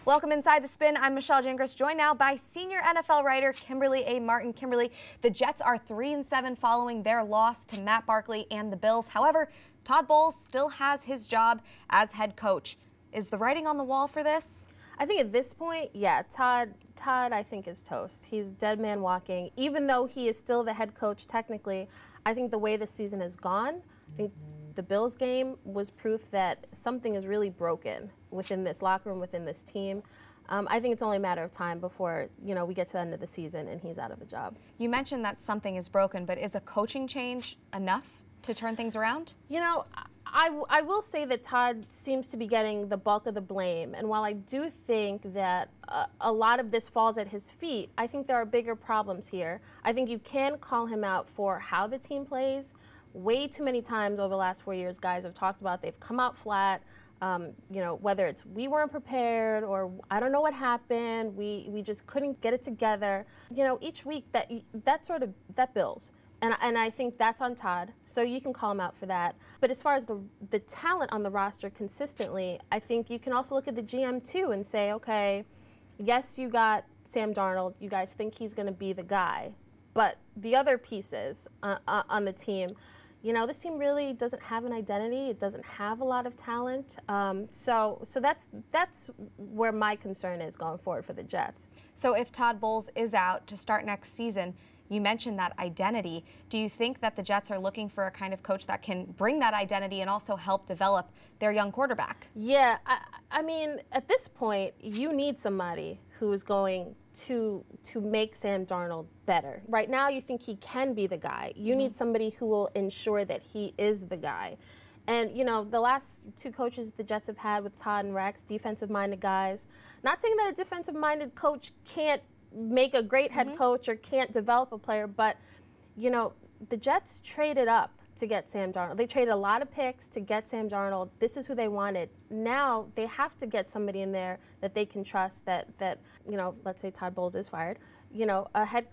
Welcome inside the Spin. I'm Michelle Gingras, joined now by senior NFL writer Kimberley A. Martin. Kimberley, the Jets are 3-7 following their loss to Matt Barkley and the Bills. However, Todd Bowles still has his job as head coach. Is the writing on the wall for this? I think at this point, yeah, Todd I think is toast. He's dead man walking. Even though he is still the head coach technically, I think the way the season has gone, I think the Bills game was proof that something is really broken within this locker room, within this team. I think it's only a matter of time before, we get to the end of the season and he's out of a job. You mentioned that something is broken, but is a coaching change enough to turn things around? I will say that Todd seems to be getting the bulk of the blame, and while I do think that a lot of this falls at his feet, I think there are bigger problems here. I think you can call him out for how the team plays. Way too many times over the last 4 years, guys have talked about they've come out flat. Whether it's we weren't prepared or I don't know what happened, we just couldn't get it together. Each week that builds. And I think that's on Todd, so you can call him out for that. But as far as the talent on the roster consistently, I think you can also look at the GM too and say, okay, yes, you got Sam Darnold. You guys think he's going to be the guy. But the other pieces on the team, this team really doesn't have an identity. It doesn't have a lot of talent. So that's where my concern is going forward for the Jets. So if Todd Bowles is out to start next season, you mentioned that identity. Do you think that the Jets are looking for a kind of coach that can bring that identity and also help develop their young quarterback? Yeah, I mean, at this point, you need somebody who is going to make Sam Darnold better. Right now, you think he can be the guy. You need somebody who will ensure that he is the guy. And, the last two coaches the Jets have had with Todd and Rex, defensive-minded guys. Not saying that a defensive-minded coach can't make a great head coach or can't develop a player, but, the Jets traded up to get Sam Darnold. They traded a lot of picks to get Sam Darnold. This is who they wanted. Now they have to get somebody in there that they can trust that let's say Todd Bowles is fired,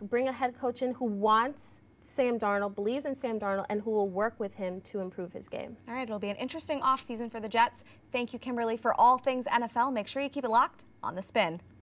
bring a head coach in who wants Sam Darnold, believes in Sam Darnold, and who will work with him to improve his game. All right, it'll be an interesting offseason for the Jets. Thank you, Kimberley, for all things NFL. Make sure you keep it locked on The Spin.